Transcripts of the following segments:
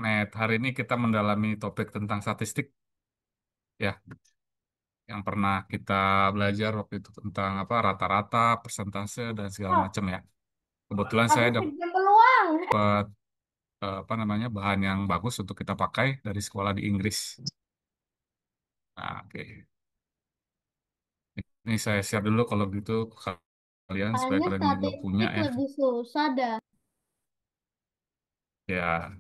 Net, hari ini kita mendalami topik tentang statistik ya, yang pernah kita belajar waktu itu tentang apa rata-rata, persentase dan segala Oh, macam ya. Kebetulan saya habis dapat pinjam peluang. apa namanya bahan yang bagus untuk kita pakai dari sekolah di Inggris. Nah, oke. Ini saya share dulu kalau gitu ke kalian supaya Kayaknya kalian juga punya statistik ya. lebih susah dah. Ya,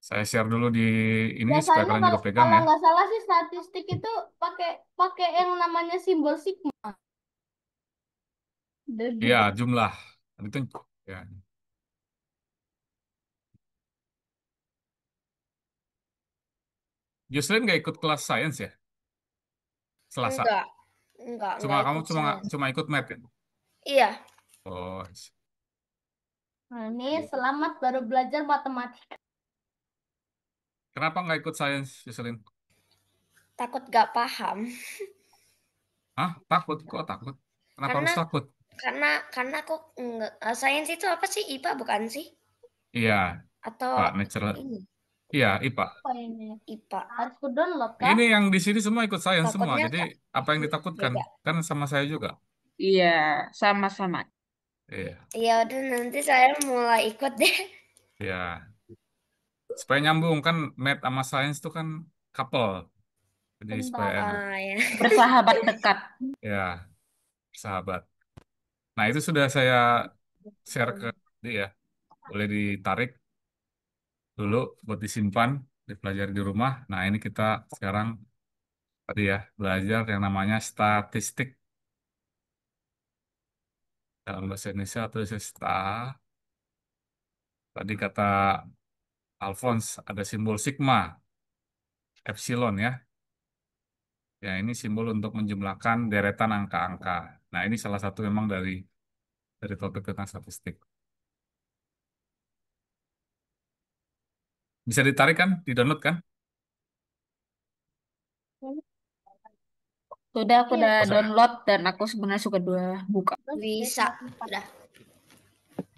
saya share dulu di ini supaya Biasanya kalian kalau juga pegang kalau ya. nggak salah sih statistik itu pakai pakai yang namanya simbol sigma. Iya, Gitu. jumlah. Itu ya. Jocelyn nggak ikut kelas sains ya? Selasa. Enggak, Cuma enggak kamu ikut cuma saya. cuma ikut math ya? Iya, Oh, Nah, ini selamat baru belajar matematika. kenapa nggak ikut sains, Jocelyn? takut gak paham. Hah? Takut? Kok takut? Kenapa Karena harus takut? karena kok enggak sains itu apa sih? IPA bukan sih? Iya, Pak, Atau natural. ini Iya, IPA. Apa ini? IPA? Harus ku download kah? Ini yang di sini semua ikut sains semua. Takutnya Jadi kok apa yang ditakutkan? beda. Kan sama saya juga. Iya, sama-sama. Iya, Ya udah nanti saya mulai ikut deh. iya. Supaya nyambung kan, math sama sains itu kan couple. Jadi supaya Bentar. enak. Ah ya. Bersahabat dekat. Ya, sahabat. Nah, itu sudah saya share ke dia. Boleh ditarik dulu buat disimpan, dipelajari di rumah. Nah, ini kita sekarang tadi ya belajar yang namanya statistik dalam bahasa Indonesia atau sta. Tadi kata Alphonse ada simbol sigma, epsilon ya. Ya, ini simbol untuk menjumlahkan deretan angka-angka. Nah, ini salah satu memang dari topik tentang statistik. Bisa ditarik kan, di-download kan? Sudah, aku Iya, udah Masa? download dan aku sebenarnya suka dua buka. terus Bisa. D34. Udah.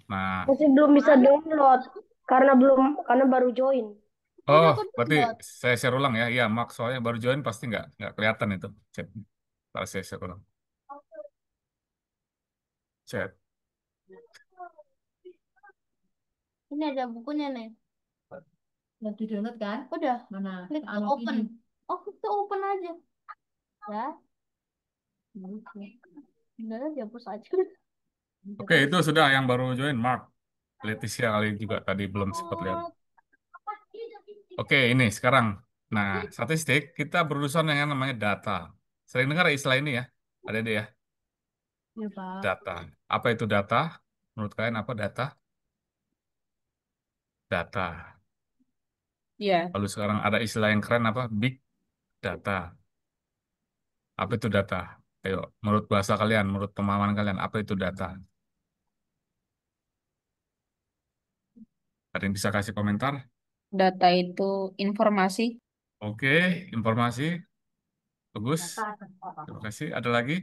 Nah, Masih belum bisa Mana? download karena baru join. Udah oh, aku berarti download. saya share ulang ya. Iya, Max soalnya baru join pasti nggak kelihatan itu. Chat. Ntar saya share ulang. Chat. Ini ada bukunya nih. Udah di download kan? Udah. Mana? Klik to Anu open. ini. Oh, klik to open aja. Ya, udah dihapus aja. Oke, itu sudah yang baru join, Mark. Leticia kali juga tadi belum sempat lihat. Oh, Oke, ini sekarang. Nah, statistik kita berurusan dengan namanya data. Sering dengar istilah ini ya, ada ya, Ya, Pak. data. Apa itu data? Menurut kalian apa data? Data. Iya, Lalu sekarang ada istilah yang keren apa? Big data. Apa itu data? Ayo, menurut bahasa kalian, menurut pemahaman kalian, apa itu data? Ada yang bisa kasih komentar? data itu informasi. Oke, informasi. Bagus. Terima kasih. Ada lagi?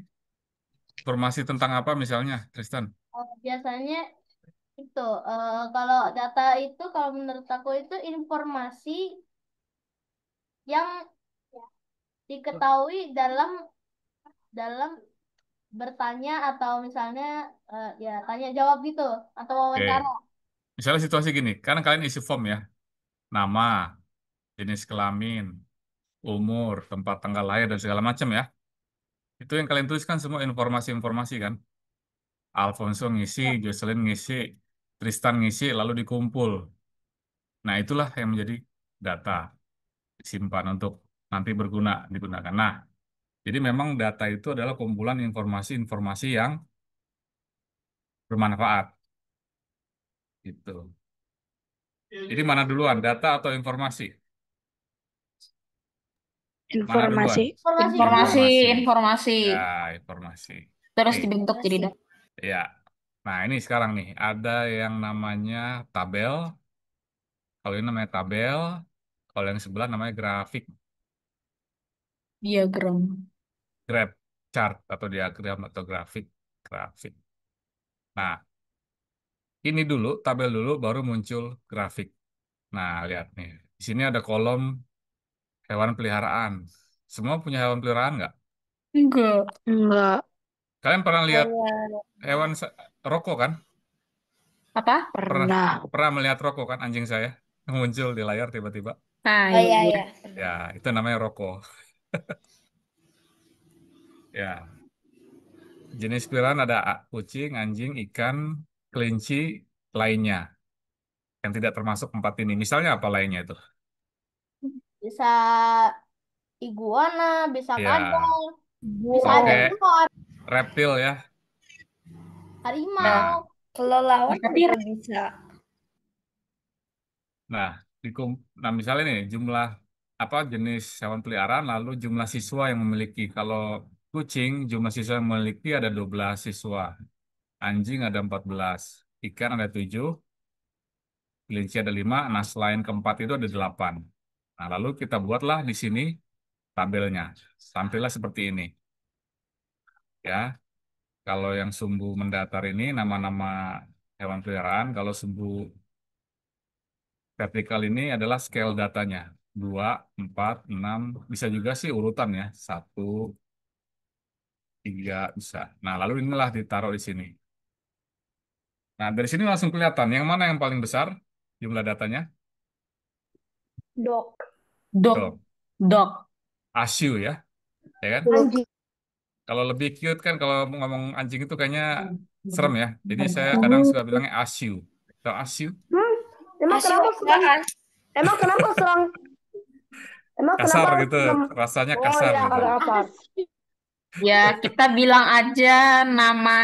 Informasi tentang apa misalnya, Tristan? biasanya itu kalau data itu kalau menurut aku itu informasi yang diketahui dalam dalam bertanya atau misalnya ya tanya jawab gitu atau wawancara. Oke. Misalnya situasi gini, kan kalian isi form ya. Nama, jenis kelamin, umur, tempat tanggal lahir, dan segala macam ya. Itu yang kalian tuliskan semua informasi-informasi kan. Alfonso ngisi, Ya, Jocelyn ngisi, Tristan ngisi, lalu dikumpul. Nah, itulah yang menjadi data disimpan untuk nanti digunakan. Nah, jadi memang data itu adalah kumpulan informasi-informasi yang bermanfaat. Gitu. Jadi mana duluan, data atau informasi? Mana duluan? Informasi. informasi dulu. Informasi, Informasi. informasi. Ya, informasi. Terus Oke, dibentuk jadi Masih. data. ya. Nah, ini sekarang nih, ada yang namanya tabel. Kalau ini namanya tabel, kalau yang sebelah namanya grafik, Diagram. graph, chart atau diagram atau grafik, grafik. Nah, ini dulu, tabel dulu, baru muncul grafik. Nah, lihat nih. Di sini ada kolom hewan peliharaan. Semua punya hewan peliharaan nggak? Enggak. Enggak. Kalian pernah lihat Hanya hewan roko kan? Apa? Pernah Pernah. pernah melihat roko kan anjing saya yang muncul di layar tiba-tiba. Nah, oh iya, ya iya. ya. Ya, itu namanya roko. Ya, jenis peliharaan ada kucing, anjing, ikan, kelinci, lainnya yang tidak termasuk empat ini. Misalnya apa lainnya itu? Bisa iguana, bisa Ya, kadal, bisa oke, ada Wow. ular, reptil ya. harimau. Nah, Kelelawar Tapi juga bisa. nah, nah misalnya nih jumlah apa jenis hewan peliharaan lalu jumlah siswa yang memiliki. Kalau kucing jumlah siswa yang memiliki ada 12 siswa, anjing ada 14, ikan ada 7, kelinci ada 5. Nah selain keempat itu ada 8. Nah lalu kita buatlah di sini tabelnya. Tampillah seperti ini ya. Kalau yang sumbu mendatar ini nama-nama hewan peliharaan. Kalau sumbu vertikal ini adalah scale datanya. 2, 4, 6. Bisa juga sih urutan ya. 1, 3 bisa. Nah, lalu inilah ditaruh di sini. Nah, dari sini langsung kelihatan yang mana yang paling besar jumlah datanya. Dok. dog, Tuh, dog. ASIU ya. Ya kan? Anjing. Kalau lebih cute kan kalau ngomong anjing itu kayaknya serem ya. Jadi saya kadang suka bilangnya ASIU. Tahu ASIU? Hmm, emang Asiu kenapa serang? apaan? Emang kenapa serang? Emang Kasar kenapa gitu. serang? Rasanya Oh kasar ya, gitu. kasar. Ya, kita bilang aja nama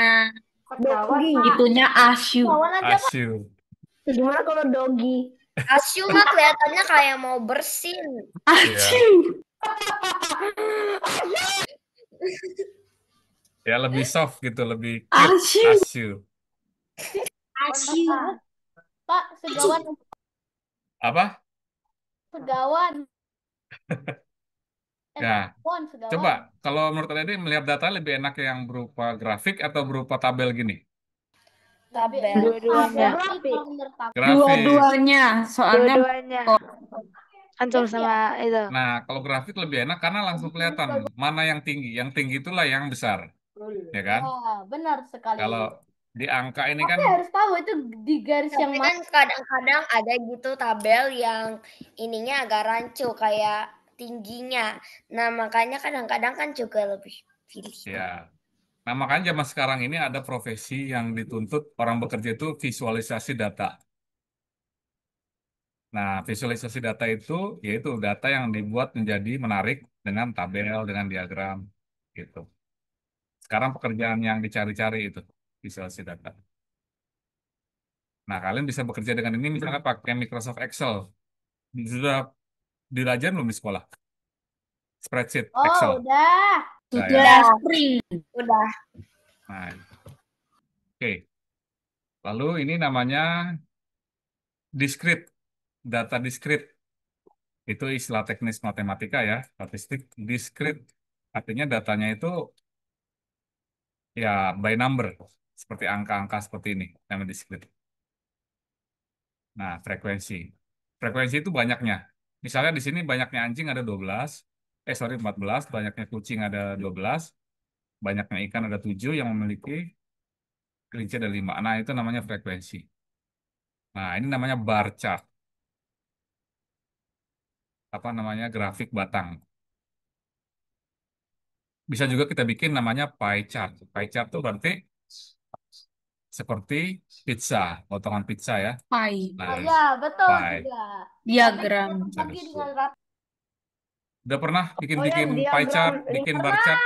Doggy. itunya Asyu. Kawan aja Pak. ASIU. Gimana kalau doggy? Asiu mah kelihatannya kayak mau bersin. Iya. Asyu. Ya lebih soft gitu, lebih cute. Asyu. ASIU. Asyu. Pak, segawan, Apa? segawan. Ya, Segawan, coba segawan. kalau menurut kalian ini melihat data lebih enak yang berupa grafik atau berupa tabel gini? Lebih Tabel. enak Dua-duanya. tabel sih kalau menurut aku. Grafik. Dua-duanya. Soalnya Dua-duanya. Kan Yes, sama-sama itu. Nah, kalau grafik lebih enak karena langsung kelihatan mana yang tinggi. Yang tinggi itulah yang besar, ya kan? ya, benar sekali. Kalau di angka ini kan, Tapi harus tahu itu di garis yang Tapi mana. kan kadang-kadang ada gitu tabel yang ininya agak rancu kayak tingginya. Nah, makanya kadang-kadang kan juga lebih pilih. ya. Nah, makanya zaman sekarang ini ada profesi yang dituntut orang bekerja itu visualisasi data. Nah, visualisasi data itu yaitu data yang dibuat menjadi menarik dengan tabel, dengan diagram, gitu. Sekarang pekerjaan yang dicari-cari itu visualisasi data. Nah, kalian bisa bekerja dengan ini misalnya pakai Microsoft Excel. Sudah belajar belum di sekolah? Spreadsheet, Oh, Excel. udah. Nah, ya. sudah spring. Udah. Nah, oke. Lalu ini namanya discrete, data discrete. Itu istilah teknis matematika ya, statistik discrete. Artinya datanya itu ya by number, seperti angka-angka seperti ini, namanya discrete. Nah, frekuensi. Frekuensi itu banyaknya. Misalnya di sini banyaknya anjing ada 12, 14, banyaknya kucing ada 12, banyaknya ikan ada 7 yang memiliki, kelinci ada 5. Nah, itu namanya frekuensi. Nah, ini namanya bar chart. Apa namanya? Grafik batang. Bisa juga kita bikin namanya pie chart. Pie chart itu berarti seperti pizza, potongan pizza ya. Pi. Nah, Oh, ya, betul pie. juga. Diagram. Bagi dengan rata. Udah pernah Oh ya, bikin-bikin pie chart, diagram. bikin bar chart?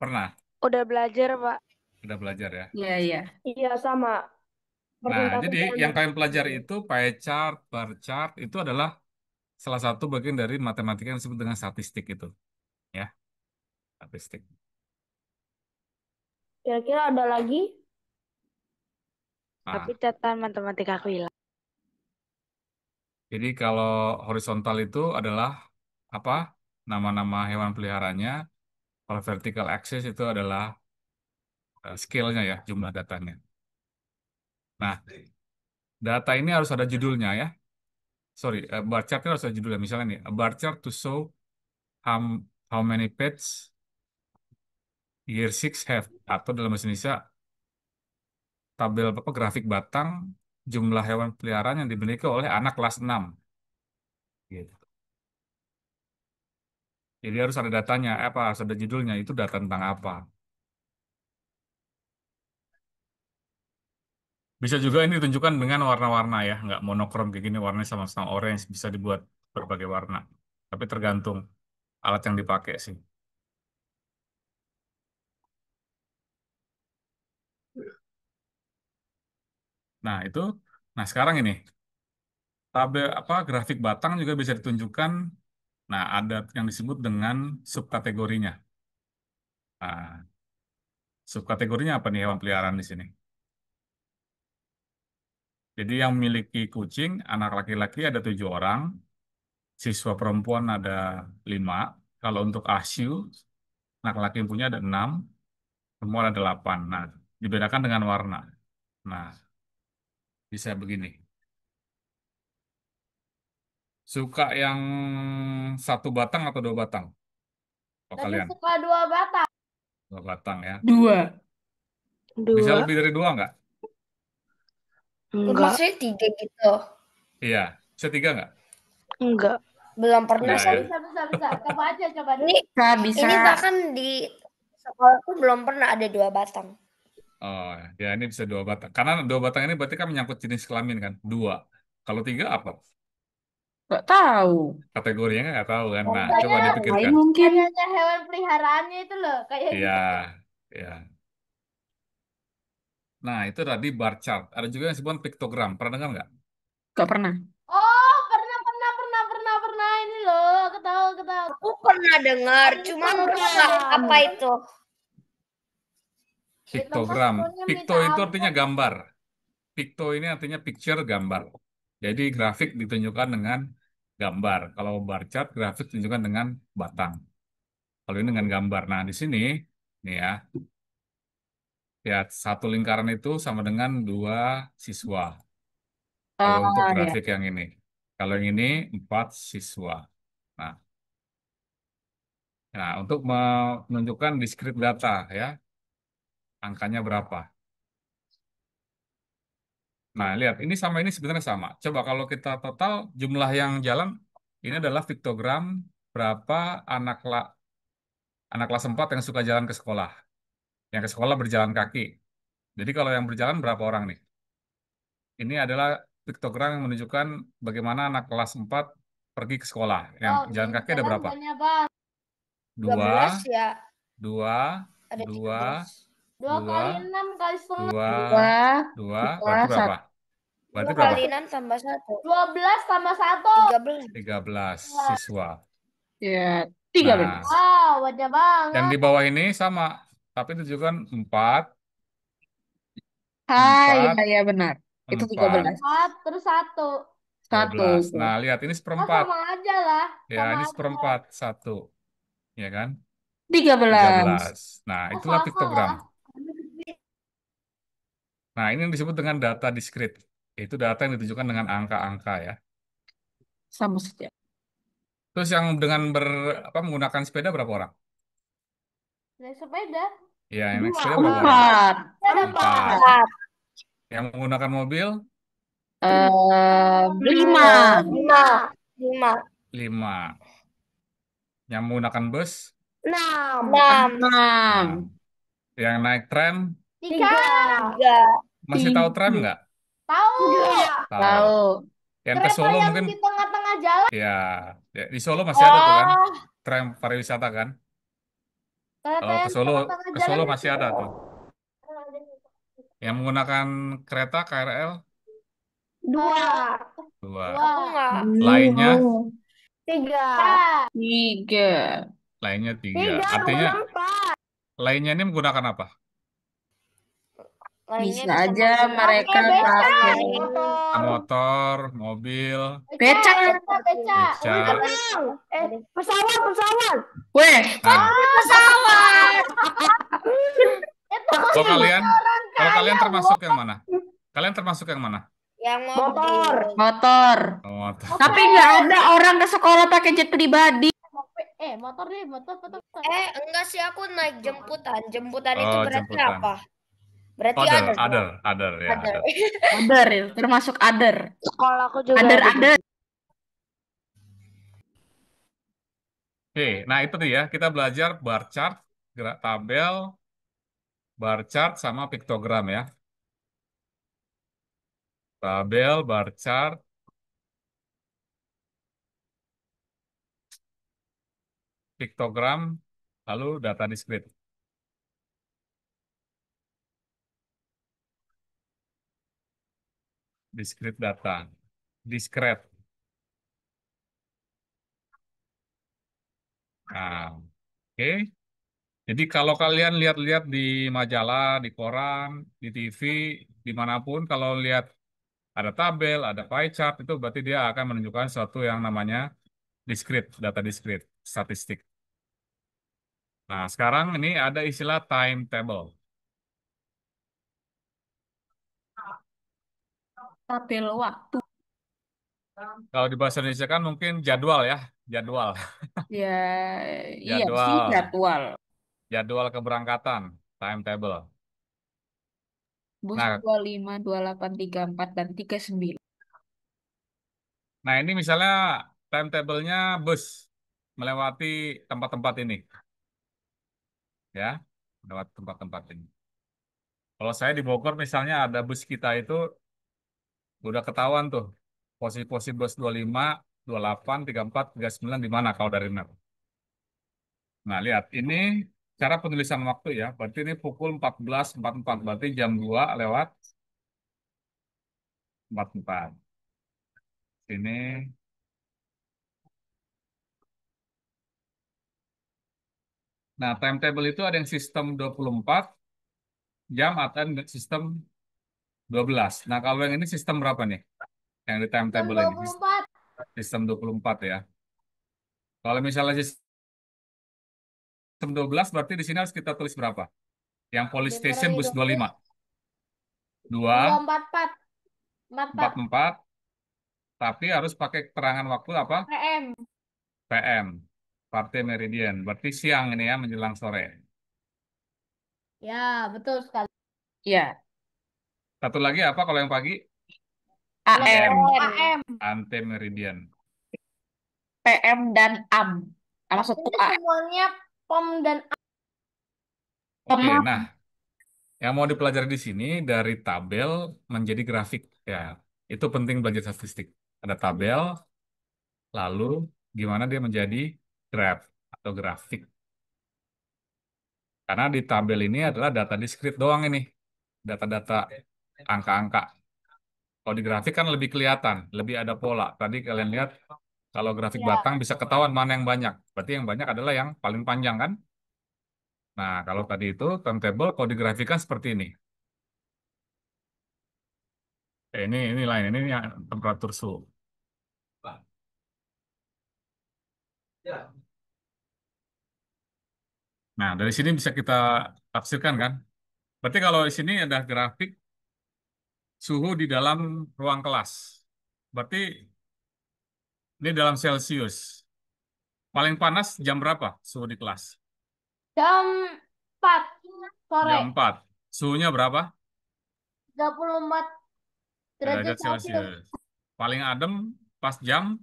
Pernah? Udah belajar, Pak. Udah belajar ya. Iya, iya. Iya, sama. Nah, Persentase jadi dan yang kalian pelajari itu pie chart, bar chart itu adalah salah satu bagian dari matematika yang disebut dengan statistik itu, ya, statistik. kira-kira ada lagi? Nah, Tapi catatan matematika aku hilang. jadi kalau horizontal itu adalah apa? Nama-nama hewan peliharaannya. Kalau vertical axis itu adalah scale-nya ya, jumlah datanya. Nah, data ini harus ada judulnya ya. sorry, bar chart itu harus ada judulnya. Misalnya nih, a bar chart to show how, how many pets year 6 have. Atau dalam bahasa Indonesia, tabel apa grafik batang jumlah hewan peliharaan yang dimiliki oleh anak kelas 6. Gitu. Jadi harus ada datanya, apa harus ada judulnya, itu data tentang apa. Bisa juga ini ditunjukkan dengan warna-warna ya, nggak monokrom kayak gini, warnanya sama-sama orange, bisa dibuat berbagai warna. Tapi tergantung alat yang dipakai sih. Nah itu, nah sekarang ini tabel apa grafik batang juga bisa ditunjukkan. Nah ada yang disebut dengan subkategorinya. Nah, subkategorinya apa nih hewan peliharaan di sini? Jadi yang memiliki kucing, anak laki-laki ada 7 orang, siswa perempuan ada 5. Kalau untuk ASIU, anak laki yang punya ada 6, perempuan ada 8. Nah, dibedakan dengan warna. Nah, bisa begini. Suka yang 1 batang atau 2 batang? Oh, Tadi kalian suka 2 batang. 2 batang ya. 2. Bisa 2. lebih dari 2 nggak? Enggak. Maksudnya 3 gitu. Iya, bisa 3 nggak? Enggak. Belum pernah Nggak sih. ya. Bisa. Coba aja, coba deh. Bisa. Ini bahkan di sekolahku belum pernah ada 2 batang. Oh, ya ini bisa 2 batang. Karena 2 batang ini berarti kan menyangkut jenis kelamin kan? 2. Kalau 3 apa? Nggak tahu. Kategorinya nggak tahu kan? Nah, Kayaknya coba Lain dipikirkan. mungkin. kayaknya hewan peliharaannya itu loh, kayak Iya, ya. Nah, itu tadi bar chart. Ada juga yang disebut piktogram. Pernah dengar nggak? Nggak pernah. Oh, pernah ini loh. Aku tahu. Aku pernah dengar, cuma nggak apa itu. Piktogram. Pokoknya Pikto minta itu ampun. artinya gambar. Pikto ini artinya picture, gambar. Jadi grafik ditunjukkan dengan gambar. Kalau bar chart, grafik ditunjukkan dengan batang. Kalau ini dengan gambar. Nah, di sini, nih ya, lihat 1 lingkaran itu sama dengan 2 siswa. Kalau untuk Oh, ya. grafik yang ini. Kalau yang ini 4 siswa. Nah, nah untuk menunjukkan discrete data ya, angkanya berapa. Nah, lihat ini sama ini sebenarnya sama. Coba kalau kita total jumlah yang jalan, ini adalah piktogram berapa anak kelas 4 yang suka jalan ke sekolah. Yang ke sekolah berjalan kaki. Jadi kalau yang berjalan berapa orang nih? Ini adalah piktogram yang menunjukkan bagaimana anak kelas 4 pergi ke sekolah. Yang Oh, jalan kaki ada berapa? banyak banget. 2, 12 ya. 2, Ada 2, 2 2, kali 6 kali setengah. 2, 2, 2, berarti berapa? Berarti 2 berapa? kali 6 tambah 1. 12 tambah 1. 13. 13 siswa. ya 13. Nah, Wow, banyak banget. yang di bawah ini sama, tapi ditujukan 4, Ya benar. Itu 13. 4 terus 1. 12. 1. Nah, lihat ini Oh, seperempat. sama aja lah. Ya, Sama ini aja. seperempat. 1. Ya kan? 13. 13. Nah, Oh, itulah salah. piktogram. Nah, ini yang disebut dengan data discrete. Itu data yang ditunjukkan dengan angka-angka ya. Sama saja. Terus yang dengan menggunakan sepeda berapa orang? Naik sepeda. Ya, yang naik sepeda berapa orang? 4. Ada 4. 4. Yang menggunakan mobil 5. 5. 5. Yang menggunakan bus 6. 6. Yang naik tram 3. 3. masih tahu tram nggak? Tahu. Tahu. Yang ke Kereta Solo yang mungkin di tengah-tengah jalan. ya, di Solo masih ada tuh kan Oh, tram pariwisata kan. Kereta Kalau yang ke Solo tengah-tengah jalan masih ada tuh. Yang menggunakan kereta KRL 2. 2. Aku nggak. Lainnya 3. 3. lainnya 3. Artinya lainnya ini menggunakan apa? Lainnya Bisa aja mereka pakai Motor, mobil, becak. Beca. beca. Pesawat. Weh, Nah, Pesawat. kalau kalian termasuk yang mana? Kalian termasuk yang mana? Yang Motor. mobil. Motor. Oh, Tapi nggak ada orang ke sekolah pakai jet pribadi. Motor deh, motor. Enggak sih, aku naik jemputan. Jemputan itu oh, berarti jemputan. apa? Berarti Other, ada dong. other, ya, Ada. other. Other, termasuk other. Sekolahku juga Other, ada. other. Oke, nah itu dia kita belajar bar chart, gerak tabel, bar chart sama piktogram ya. Tabel, bar chart, piktogram, lalu data diskrit. Discrete data. Discrete. Nah, oke. Jadi kalau kalian lihat-lihat di majalah, di koran, di TV, dimanapun, kalau lihat ada tabel, ada pie chart, itu berarti dia akan menunjukkan sesuatu yang namanya discrete, data discrete, statistik. Nah, sekarang ini ada istilah timetable. Tabel waktu. Kalau di bahasa Indonesia kan mungkin jadwal ya, jadwal. Ya, iya sih Jadwal, jadwal. jadwal keberangkatan, timetable. Bus Nah, 25, 28, 34, dan 39. nah ini misalnya timetable-nya bus melewati tempat-tempat ini, ya, melewati tempat-tempat ini. Kalau saya di Bogor misalnya ada bus kita itu udah ketahuan tuh posisi-posisi bus 25, 28, 34, 39 di mana kalau dari map. Nah, lihat ini cara penulisan waktu ya. Berarti ini pukul 14.44, berarti jam 2 lewat 44. Ini. Nah, timetable itu ada yang sistem 24 jam atau yang sistem 12. Nah, kalau yang ini sistem berapa nih? Yang di timetable ini. 24. Sistem 24 ya. Kalau misalnya sistem 12 berarti di sini harus kita tulis berapa? Yang police station bus 25. 2, 244. 44, tapi harus pakai keterangan waktu apa? PM. PM. Partai Meridian. Berarti siang ini ya, menjelang sore. Ya, betul sekali. Ya, Satu lagi apa kalau yang pagi? AM, AM. Ante Meridian. PM, dan AM. Maksudku Ini semuanya POM dan Oke, AM. nah yang mau dipelajari di sini dari tabel menjadi grafik ya. Itu penting belajar statistik. Ada tabel, lalu gimana dia menjadi graph atau grafik. Karena di tabel ini adalah data diskrit doang ini. Data-data angka-angka. Kalau di grafik kan lebih kelihatan, lebih ada pola. Tadi kalian lihat kalau grafik batang bisa ketahuan mana yang banyak. Berarti yang banyak adalah yang paling panjang kan? Nah, kalau tadi itu timetable kalau digrafikan seperti ini. Ini lain, ini yang temperatur suhu. Nah, dari sini bisa kita tafsirkan kan? Berarti kalau di sini ada grafik suhu di dalam ruang kelas. Berarti ini dalam Celcius. Paling panas jam berapa suhu di kelas? jam 4 sore. Jam 4. Suhunya berapa? 34 derajat Derajat Celcius. Celcius. Paling adem pas jam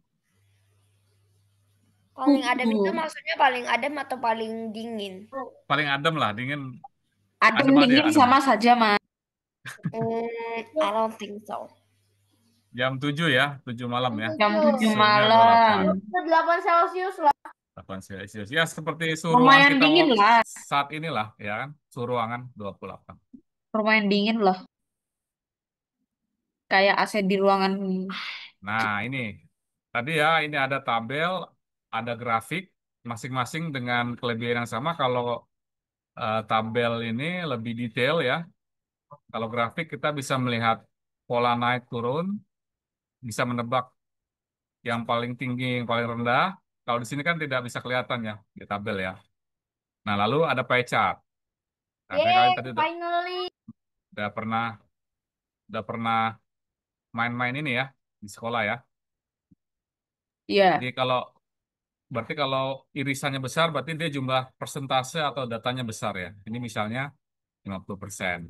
Paling adem itu maksudnya paling adem atau paling dingin? paling adem lah, dingin. Adem aja, dingin adem. sama saja, Mas. I don't think so. Jam 7 ya, 7 malam ya. Jam 7 Suhunya malam. 8 Celcius lah. 8 Celcius. Ya, seperti suhu ruangan Lumayan kita dingin lah. saat inilah, ya kan? Suhu ruangan 28. Lumayan dingin loh. Kayak AC di ruangan. Nah, ini. Tadi ya, ini ada tabel, ada grafik, masing-masing dengan kelebihan yang sama. Kalau tabel ini lebih detail ya. Kalau grafik kita bisa melihat pola naik turun, bisa menebak yang paling tinggi, yang paling rendah. Kalau di sini kan tidak bisa kelihatan ya di tabel ya. Nah, lalu ada pie chart. Nah, kalian tadi Finally. udah pernah udah pernah main-main ini ya di sekolah ya. Iya. Jadi berarti kalau irisannya besar berarti dia jumlah persentase atau datanya besar ya. Ini misalnya 50%.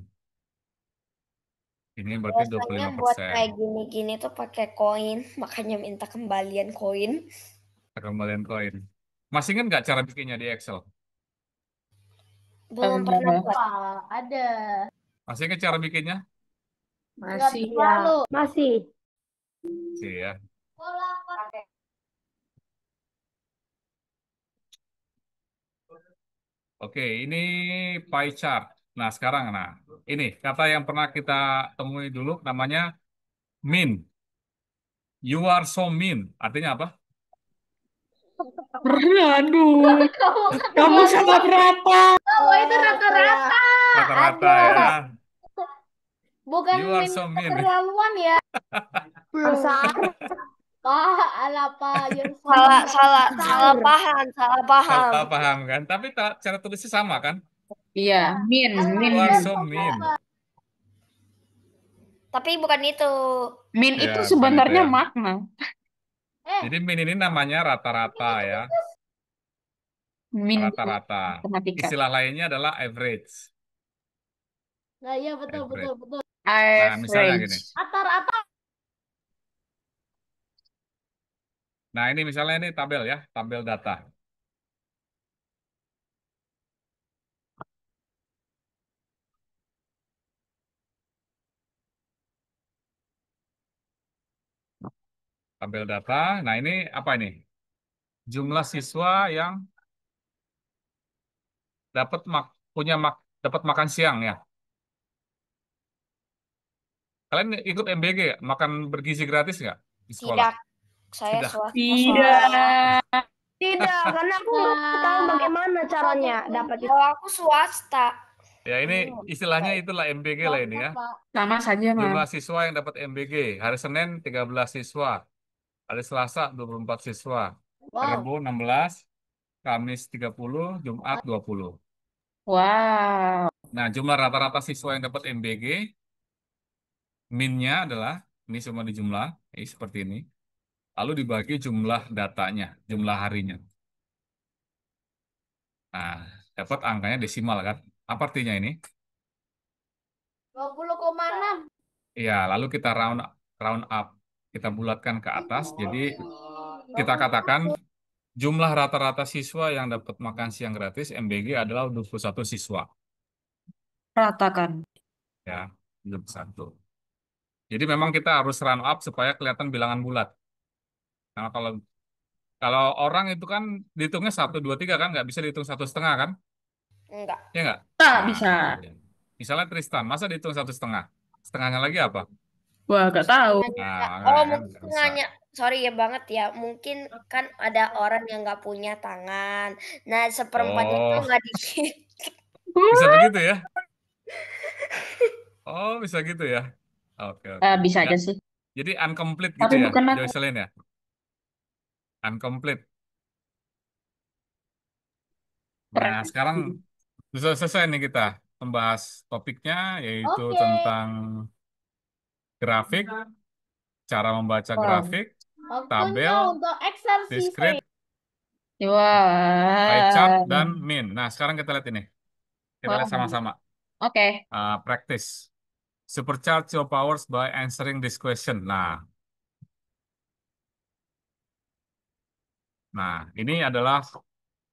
Ini berarti Biasanya buat 25%. kayak gini-gini tuh pakai koin, makanya minta kembalian koin. Kembalian koin. Masih ingat nggak cara bikinnya di Excel? Belum pernah Eh, buat. Wah, ada. Masih ingat cara bikinnya? Nggak Masih ya. terlalu. Masih. Sih ya. Oke, ini pie chart. Nah, sekarang, ini kata yang pernah kita temui dulu namanya mean. You are so mean. Artinya apa? Aduh, Kamu kamu sangat rata. kamu itu rata-rata. Rata-rata Ada. ya. Bukan You are min so mean. keterlaluan ya. Besar. Ala Pak Yurso. Salah paham. Salah paham kan? Tapi cara tulisnya sama kan? Iya, min. You are so mean. Tapi bukan itu. Min Ya, itu bukan sebenarnya itu ya. makna. Jadi mean ini namanya rata-rata ya. Min itu Rata-rata. matematika. Istilah lainnya adalah average. Nah, iya betul Average. betul. Nah, misalnya gini. Average. Rata-rata. Nah, ini misalnya ini tabel ya, tabel data. Tabel data. Nah, ini apa ini? Jumlah siswa yang dapat dapat makan siang ya. Kalian ikut MBG ya? Makan bergizi gratis nggak di sekolah? Tidak. Saya Tidak. swasta. Tidak. Tidak, karena aku mau tahu bagaimana caranya dapat itu. Kalau aku swasta. Ya, ini istilahnya itulah MBG lah ini ya. Sama saja, Mas. Jumlah siswa yang dapat MBG. Hari Senin 13 siswa. Hari Selasa 24 siswa. Wow. Rabu 16, Kamis 30, Jumat 20. Wow. Nah, jumlah rata-rata siswa yang dapat MBG, min-nya adalah, ini semua dijumlah, seperti ini. Lalu dibagi jumlah datanya, jumlah harinya. Nah, dapat angkanya desimal kan? Apa artinya ini? 20,6. Iya, lalu kita round up. Kita bulatkan ke atas. Jadi kita katakan jumlah rata-rata siswa yang dapat makan siang gratis MBG adalah 21 siswa. Ratakan. Ya, 21. Jadi memang kita harus round up supaya kelihatan bilangan bulat. Nah, kalau orang itu kan dihitungnya 1, 2, 3 kan, nggak bisa dihitung 1,5 kan? Enggak. Ya nggak? Tak Nah, bisa. misalnya Tristan, masa dihitung 1,5? Setengahnya lagi apa? Wah, gak tahu. Nah, Oh, kan mungkin nggak bisa. setengahnya. Sorry ya banget ya. Mungkin kan ada orang yang nggak punya tangan. Nah, seperempatnya tuh Oh, nggak dikit. bisa begitu ya? Oh, bisa gitu ya? Oke, oke. Bisa Nggak, aja sih. jadi incomplete Tapi gitu ya, bukan aku. Joycelyn ya? Incomplete. Nah, sekarang sudah selesai nih kita membahas topiknya, yaitu Oke. tentang grafik, cara membaca Wow. grafik, Waktunya tabel, untuk eksersis. discrete, pie chart, Wah. dan min. Nah, sekarang kita lihat ini. Kita lihat Wow. sama-sama. Oke. Practice. Supercharge your powers by answering this question. Nah, ini adalah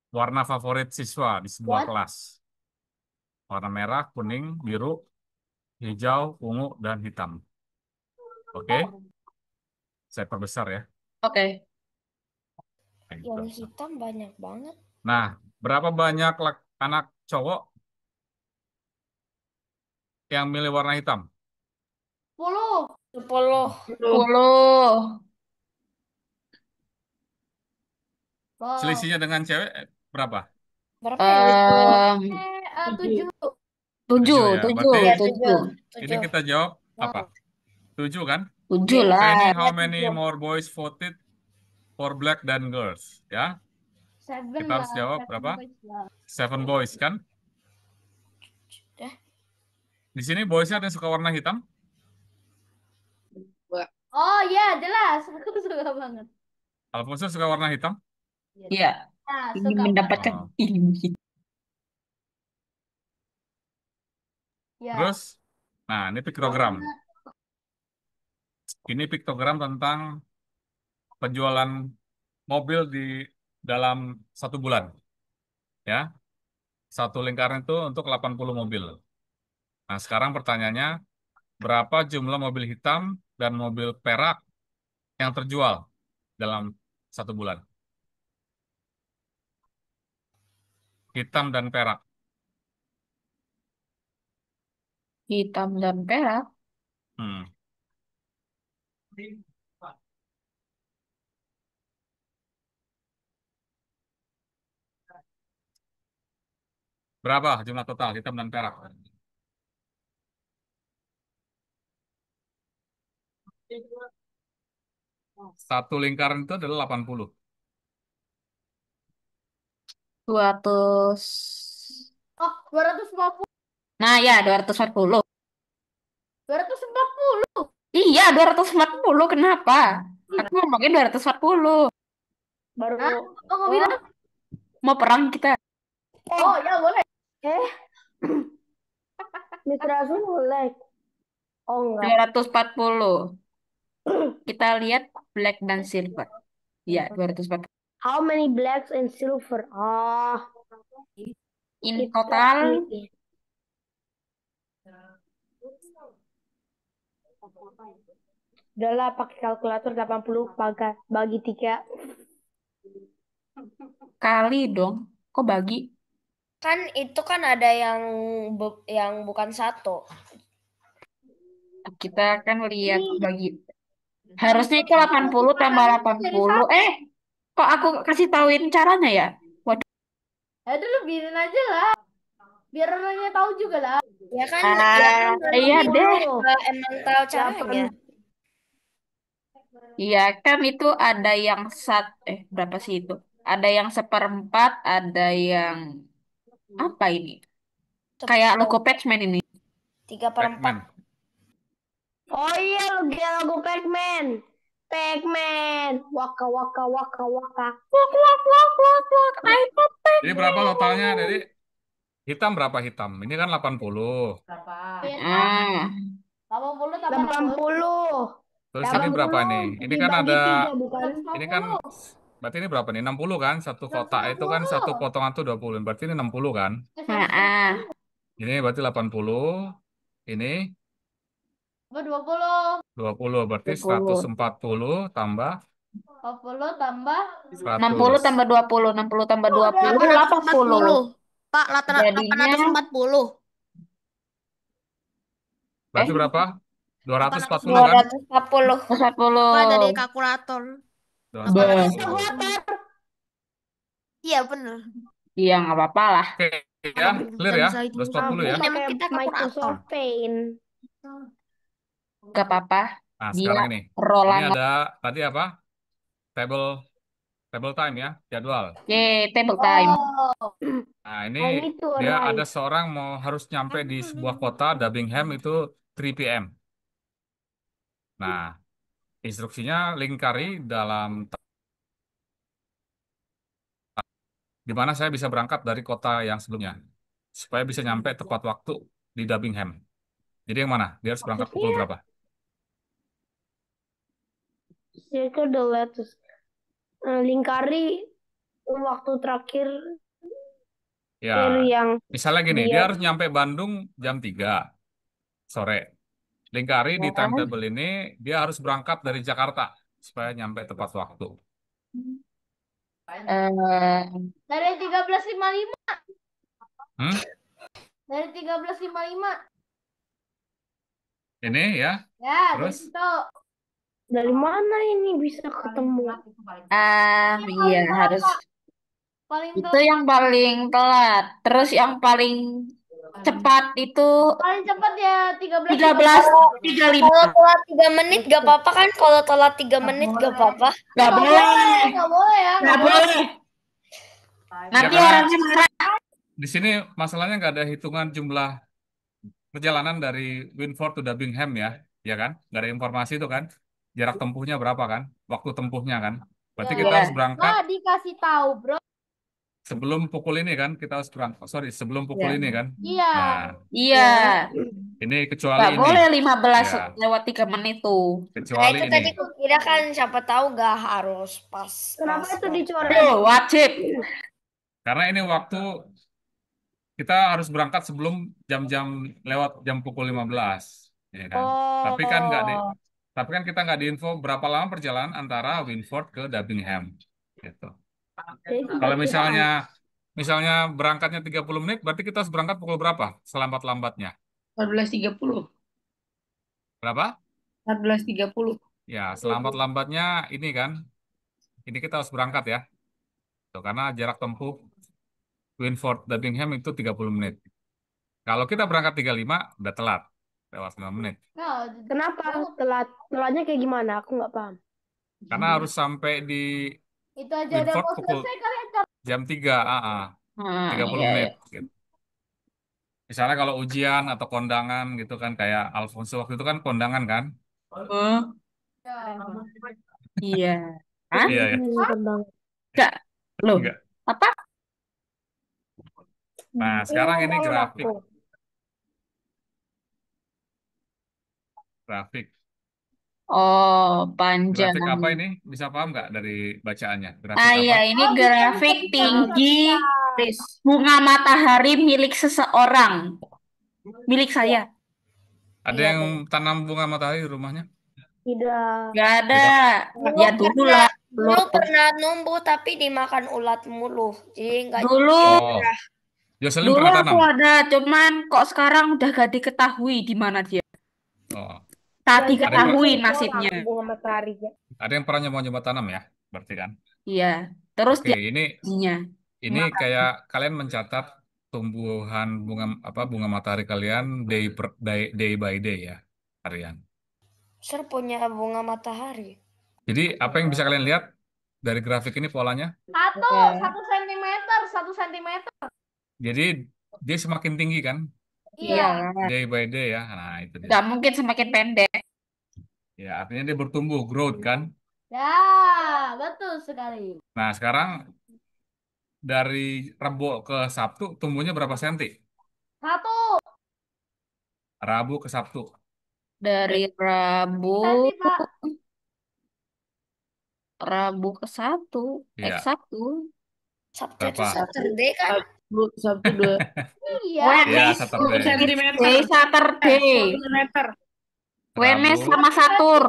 warna favorit siswa di sebuah What? kelas. Warna merah, kuning, biru, hijau, ungu, dan hitam. Oke? Saya perbesar ya. Oke. Kayak Yang gitu. hitam banyak banget. Nah, berapa banyak anak cowok yang milih warna hitam? 10. 10. 10. Wow. Selisihnya dengan cewek berapa? Berapa ya? 7. 7. Ya. 7. Berarti 7. ini kita jawab apa? 7 kan? 7 Oke, lah. ini how many more boys voted for black than girls? Ya, 7 kita harus lah. jawab 7 berapa? boys lah. 7 boys kan? Dah. Di sini boysnya ada yang suka warna hitam? Oh ya, jelas. Aku suka banget. Alfonso suka warna hitam? Iya, Nah, ingin suka mendapatkan Oh. ilmu hitam. ya. Terus, nah ini piktogram. Ini piktogram tentang penjualan mobil di dalam 1 bulan. Ya, satu lingkaran itu untuk 80 mobil. Nah, sekarang pertanyaannya, berapa jumlah mobil hitam dan mobil perak yang terjual dalam 1 bulan? Hitam dan perak. Hitam dan perak. Hmm. Berapa jumlah total hitam dan perak? Satu lingkaran itu adalah 80. 200. Oh, 250. Nah ya, 240. 240. Iya, 240. Kenapa? Aku ngomongin 240. Baru. Hah? Aku bilang, Mau perang kita. oh ya boleh. Mr. Azul mulai. Oh enggak. 240. Kita lihat black dan silver. Iya, 240. How many blacks and silver? In Kita total, ini. Udahlah pakai kalkulator 80 bagi 3. kali dong. Kok bagi? Kan itu kan ada yang bukan satu. Kita akan lihat bagi. Harusnya itu 80 tambah 80. Kok aku kasih tauin caranya ya? Waduh. Ya dulu biarin aja lah. Biar orangnya tahu juga lah. Ya kan, ya kan Iya deh. emang tahu caranya. Iya kan itu ada yang berapa sih itu? Ada yang seperempat, ada yang apa ini? Kayak logo Pac-Man ini. 3/4. Pac-Man. Oh iya, logo Pac-Man. Pac-Man. Waka waka waka waka. Wak wak wak wak wak. I'm a Jadi berapa totalnya? Jadi hitam berapa hitam? Ini kan 80. Berapa? Ah, 80 tambah 60. 80. Terus ini berapa nih? Ini kan Dibagi ada, 3 bukan? ini kan, berarti ini berapa nih? 60 kan? Satu kotak itu kan satu potongan tuh 20. Berarti ini 60 kan? ah. Ini berarti 80. Ini 20. 20. Berarti 20. 140 tambah 40 tambah 60 100. tambah 20, 60 tambah 20, 80. Pak, Jadinya 840. Berarti berapa? 240 kan? 240. 40. Mulai dari kalkulator. 240. Iya, bener. Iya, nggak apa-apa lah. Oke ya, clear ya? Bisa itu. 240 ya. Ini emang Pakai kita kalkulator. Microsoft Paint. Nggak apa-apa. Nah, Dia sekarang ini. Ini Roland. ada tadi apa? Table time ya, jadwal. Table time. Nah, ini I need to dia arrive. ada seorang harus nyampe di sebuah kota Dagenham itu 3 p.m. Nah, instruksinya lingkari dalam di mana saya bisa berangkat dari kota yang sebelumnya supaya bisa nyampe tepat waktu di Dagenham. Jadi yang mana? Dia harus berangkat pukul berapa? Circle the letters. Lingkari waktu terakhir Ya, yang misalnya gini, dia dia harus nyampe Bandung jam 3 sore. Lingkari di timetable ini, dia harus berangkat dari Jakarta supaya nyampe tepat waktu. Eh, dari 13.55. Hmm? Dari 13.55. Ini ya, Ya, terus? gitu. dari mana ini bisa ketemu? iya harus. Paling Itu telat. yang paling telat. Terus yang paling cepat itu Paling cepat ya 13. 13.35. Kalau telat 3 menit gak apa-apa kan? Kalau telat 3 menit gak apa-apa. Nggak boleh. Nggak boleh ya. Nggak boleh. Nanti Ya, karena orangnya marah. di sini masalahnya nggak ada hitungan jumlah perjalanan dari Winford to Dagenham ya kan? Nggak ada informasi itu kan? jarak tempuhnya berapa kan? Waktu tempuhnya kan? Berarti Ya. kita harus Iya. berangkat Nah, dikasih tahu, bro. sebelum pukul ini kan? Kita harus berangkat. Oh, sorry, sebelum pukul Iya. ini kan? Iya. Nah, Iya. ini kecuali Nggak ini. boleh 15 Ya, lewat 3 menit tuh. Nah, kecuali itu ini. tadi ku kira kan siapa tahu gak harus pas Kenapa pas itu waktu. dicoret? Nah, Tuh, wajib. karena ini waktu kita harus berangkat sebelum jam-jam lewat jam pukul 15, ya kan? Tapi kan nggak di, Oh, tapi kan kita nggak diinfo berapa lama perjalanan antara Winford ke Dagenham, gitu. jadi itu Kalau perkiraan. misalnya berangkatnya 30 menit, berarti kita harus berangkat pukul berapa? Selambat-lambatnya. 14.30. Berapa? 14.30. Ya, selambat-lambatnya ini kan, ini kita harus berangkat ya. Tuh, karena jarak tempuh Winford Dagenham itu 30 menit. Kalau kita berangkat 35, udah telat. Lewat 5 menit. Nah, Kenapa telat? Telatnya kayak gimana? Aku nggak paham. Karena harus sampai di itu aja udah Winford mau pukul selesai kalian kan? jam 3, tiga Iya, puluh iya. menit. Gitu. Misalnya kalau ujian atau kondangan gitu kan, kayak Alfonso waktu itu kan kondangan kan? Hmm, Ya. iya. Hah? Iya ya. Tentang Enggak. Loh, Enggak. apa? Nah, sekarang ini ngomongin grafik. aku. Grafik. Oh, panjang. Grafik apa ini? Bisa paham nggak dari bacaannya? Grafik Ah apa? ya, ini Oh, bisa, grafik bisa, tinggi bisa. bunga matahari milik seseorang. Milik saya. Ada Iya yang tuh. tanam bunga matahari di rumahnya? Tidak. Gak ada. Tidak. Dulu Ya dulu pernah lah. dulu Belum. pernah numbuh tapi dimakan ulat mulu. Jadi nggak Dulu, Oh, Jocelyn dulu pernah aku tanam? ada, cuman kok sekarang udah gak diketahui di mana dia. Oh, Tak ada yang diketahui Orang nasibnya. bunga matahari. ada yang pernah nyoba-nyoba tanam ya? Berarti kan? Iya. Terus Oke, ini jadinya. kayak kalian mencatat tumbuhan bunga matahari kalian day by day ya, harian. Ser punya bunga matahari. Jadi apa yang bisa kalian lihat dari grafik ini polanya? Satu sentimeter, 1 sentimeter. Jadi dia semakin tinggi kan, Iya. Iya. day by day ya. Nah itu dia. Gak mungkin semakin pendek. Ya artinya dia bertumbuh, growth kan. Ya, betul sekali. Nah sekarang dari Rebo ke Sabtu tumbuhnya berapa senti? 1 Rabu ke Sabtu. Dari Rabu, senti, Pak. Rabu ke Sabtu. Iya. Sabtu. Sabtu itu Berapa? Saturday kan? Sabtu 2. Iya. Iya, Saturday. Wednesday, Saturday. Wednesday Rabu. sama Satur.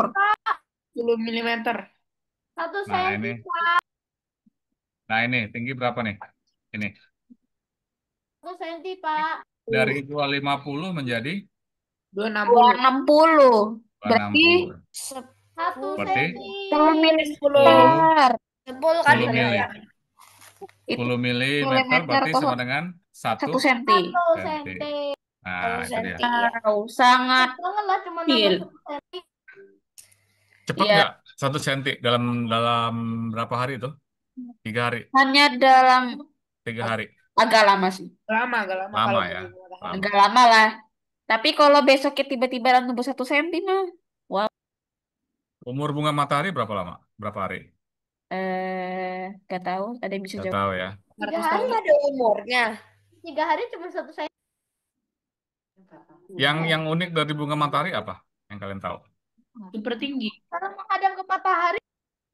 10 milimeter. 1 Nah senti, ini, Pak. tinggi berapa nih? Ini 1 senti, Pak. dari 250 menjadi 260. Berarti 260. 1 Berarti senti. 10 10 milimeter. Sepuluh kan 10 benar mili. ya? Itu 10 milimeter milimeter berarti atau sama dengan 1 1 senti. 1 senti. senti. Nah, 1 itu dia. senti ya. Wow, sangat Jangan lah cuma kecil. nambah 1 senti. Cepat Ya, nggak 1 senti dalam dalam berapa hari itu? 3 hari. hanya dalam 3 hari. agak lama sih. Lama ya. Lama. Agak lama lah. Tapi kalau besoknya tiba-tiba tumbuh 1 senti mah, wow. Umur bunga matahari berapa lama? Berapa hari? Gak tahu. Ada yang bisa Nggak jawab? tahu ya. 3 hari, Kan ada umurnya. 3 hari cuma 1 senti. Yang unik dari bunga matahari apa? Yang kalian tahu? Karena menghadap ke matahari.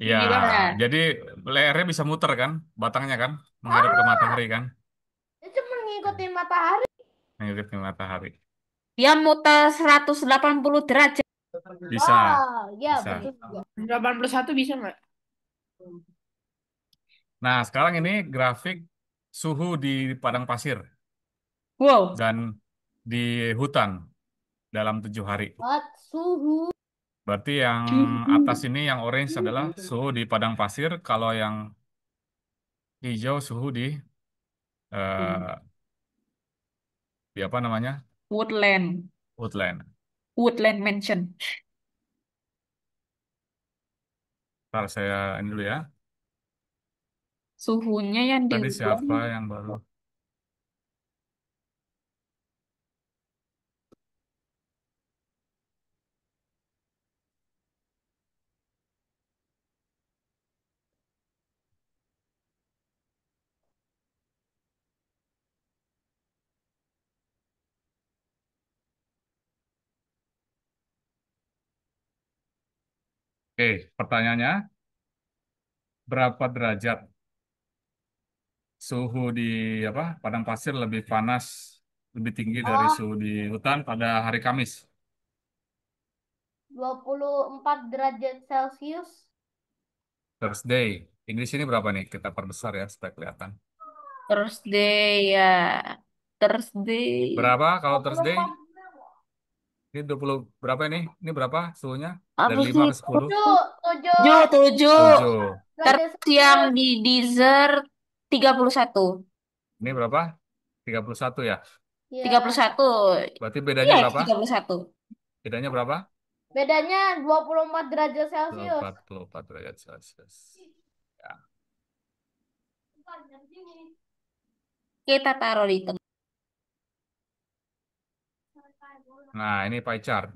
Iya, Gimana? jadi lehernya bisa muter kan, batangnya kan, menghadap ke matahari kan, Dia cuma ngikutin matahari. mengikuti matahari. Dia muter 180 derajat. Bisa, Ya, bisa. betul juga. 81 bisa nggak? Nah, sekarang ini grafik suhu di padang pasir Wow. dan di hutan dalam 7 hari. Suhu. Berarti yang atas ini yang orange adalah suhu di padang pasir, kalau yang hijau suhu eh, di apa namanya? Woodland. Woodland. Woodland Mansion. Ntar saya ini dulu ya. Suhunya yang di Tadi siapa Woodland. yang baru? Oke, pertanyaannya, berapa derajat suhu di padang pasir lebih panas, lebih tinggi dari Oh, suhu di hutan pada hari Kamis? 24 derajat Celcius. Thursday. Inggris ini berapa nih? Kita perbesar ya supaya kelihatan. Thursday ya. Thursday. Berapa kalau Thursday? 24. Ini 20 berapa ini? Ini berapa suhunya? Apa Dari 5 sih? ke 10? 7. 7. 7. Derajat Terus yang Celcius. di dessert 31. Ini berapa? 31 ya? Ya. 31. Berarti bedanya Iya, berapa? 31. Bedanya berapa? Bedanya 24 derajat Celcius. 44 derajat Celcius. Ya. Kita taruh di tengah. Nah, ini pie chart.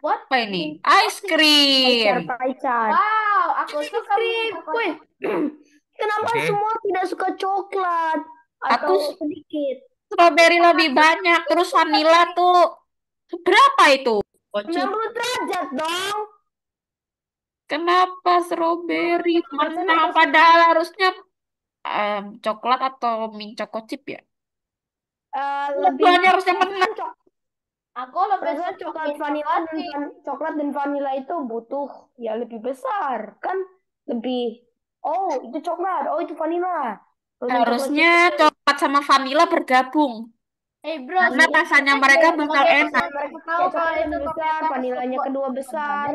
What? Apa ini? Ice cream. Pacar. Wow, aku suka Krim. Wih, kenapa Oke. semua tidak suka coklat Aku atau sedikit? strawberry lebih banyak. Terus vanilla tuh berapa itu? 90 derajat dong. Kenapa strawberry 90% menang atau padahal harusnya coklat atau mint choco chip ya? lebih Keduanya harusnya menang. Aku lebih perasaan suka coklat mint vanilla chocolate dan chip. coklat dan vanilla itu butuh ya lebih besar kan lebih itu coklat itu vanilla. Kalau yang coklat Harusnya coklat sama vanilla bergabung. Bro, Karena rasanya mereka bakal enak. mereka tahu pakai kalau coklat itu lebih besar, ternyata vanilanya sebuah kedua besar,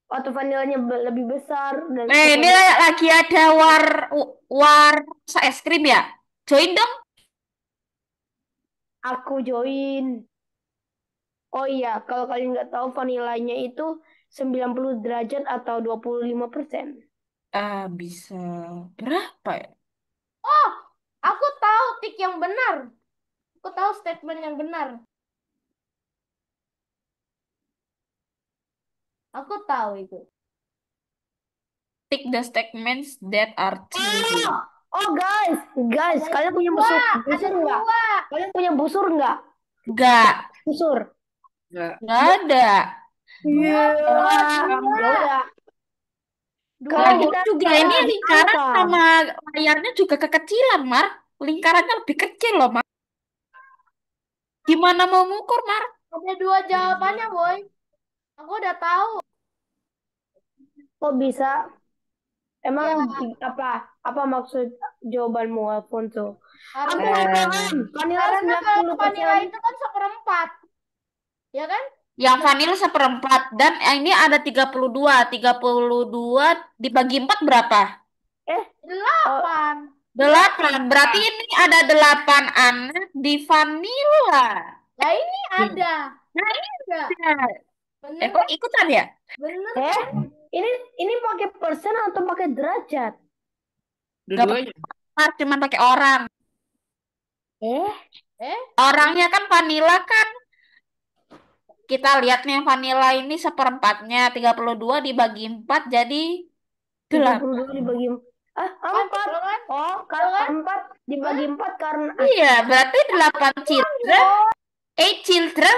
atau vanilanya lebih besar dan Ini lagi ada war es krim ya? Join dong. aku join. Oh iya, kalau kalian nggak tahu vanilanya itu 90 derajat atau 25%. Bisa berapa ya? Oh, aku tahu tik yang benar. Aku tahu statement yang benar. Aku tahu itu. Tick the statements that are true. Oh guys, Ada kalian punya dua, busur ada nggak? dua. Kalian punya busur nggak? Enggak. Busur. Enggak ada. Iya. Ya udah. Kalau Lagi kita juga lihat ini di lingkaran angka. sama layarnya juga kekecilan, Mar. Lingkarannya lebih kecil loh, Mar. Gimana mau ngukur, Mar? Ada dua jawabannya, boy. Aku udah tahu. Kok bisa? Emang Ya. apa maksud jawabanmu, Alfonso? Aku Karena, nggak paham. Vanilla karena kalau vanilla 90%. itu kan seperempat. Ya kan? Yang vanilla seperempat. Dan ini ada 32. 32 dibagi 4 berapa? 8. 8. Berarti ini ada 8 anak di vanilla. Nah, ini ada. Nah, Ada. Bener kok ikutan ya? Bener Eh, kan? ini pakai persen atau pakai derajat? Dua-duanya. Cuma pakai orang. Orangnya kan vanilla kan. Kita lihat nih vanilla ini seperempatnya. 32 dibagi 4 jadi 8. 32 dibagi 4. Betul kan? Oh, karena 4 dibagi 4 karena Iya, berarti 8 children. 8 children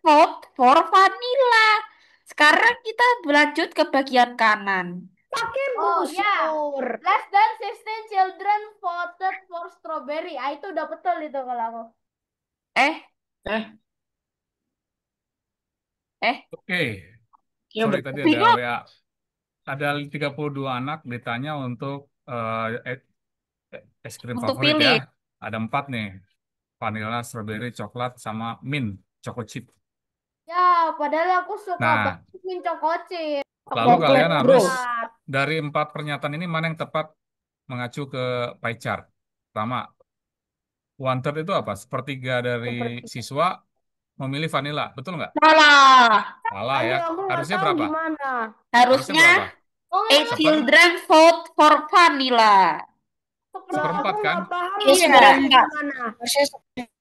vote for vanilla. Sekarang kita berlanjut ke bagian kanan. pakai Oh, ya. busur. Less than 16 children voted for strawberry. Itu udah betul itu kalau aku. Eh, Oke. Sorry tadi ada bingung. WA. Ada 32 anak ditanya untuk es krim Untuk favorit pilih. ya. Ada 4 nih. Vanilla, strawberry, coklat, sama mint choco chip. Ya, padahal aku suka Nah, banget mint choco chip. lalu kalian Coklat, harus bro. dari 4 pernyataan ini mana yang tepat mengacu ke pie chart. Pertama, one third itu apa? Sepertiga dari siswa memilih vanilla, betul nggak? Salah. Salah ya. Aduh, aku nggak Harusnya tahu berapa? gimana. Harusnya Harusnya berapa? Oh, 8 Seper- children vote for vanilla. Seperempat Aku kan? nggak paham Iya. gimana.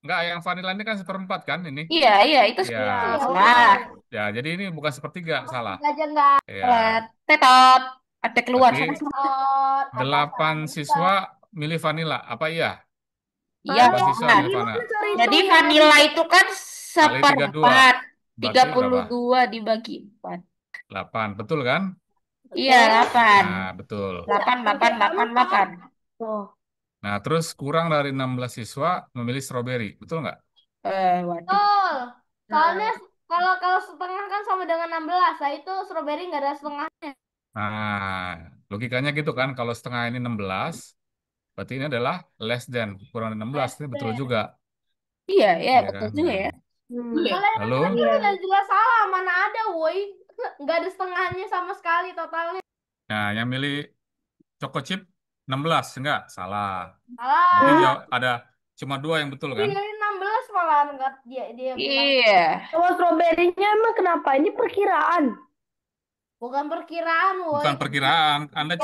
Enggak, yang vanilla ini kan seperempat kan ini? Iya, itu Ya, salah. ya, jadi ini bukan sepertiga, salah. aja enggak. Ya, Tetot. Ada keluar berarti sama. 8 siswa milih vanilla, apa iya? Iya. 8 siswa milih vanilla. Jadi vanilla itu kan Kali 32. seperempat. Berarti berapa? 32 dibagi 4. 8, betul kan? Iya, 8. Nah, betul. 8, 8, 8, 8. Oh. Nah, terus kurang dari 16 siswa memilih stroberi, betul nggak? Waduh. Betul. Soalnya kalau setengah kan sama dengan 16. Nah itu strawberry nggak ada setengah. Nah, logikanya gitu kan, kalau setengah ini 16, berarti ini adalah less than, kurang dari 16, ini betul juga. Iya, ya, Iya betul kan? juga Nah, ya. Kalau yang lalu, itu udah jelas salah. Mana ada, woi. Nggak ada setengahnya sama sekali totalnya. nah yang milih choco chip 16, enggak? Salah. Berarti Salah. ada cuma 2 yang betul kan? Pilih 16 malah nggak dia bilang. Iya. Kalau stroberinya emang kenapa? Ini perkiraan. Bukan perkiraan, woi. Bukan perkiraan. Anda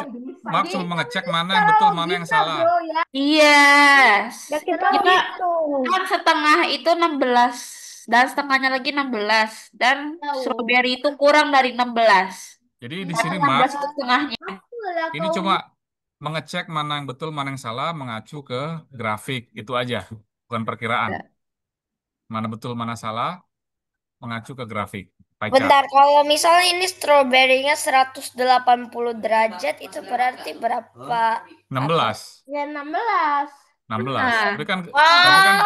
Mark cuma mengecek mana yang Secara betul, mana yang logika, salah. bro, ya. Iya. Ya kita Kita hitung. kan setengah itu 16 dan setengahnya lagi 16 dan Tahu. strawberry itu kurang dari 16. Jadi di Dan sini 16 Mark, itu setengahnya. Lah, ini kau cuma mengecek mana yang betul, mana yang salah, mengacu ke grafik. Itu aja. Bukan perkiraan. Mana betul, mana salah, mengacu ke grafik. Pie chart. Bentar, kalau misalnya ini stroberinya 180 derajat, itu berarti berapa? 16. ya 16. 16. Nah. Tapi kan, kamu kan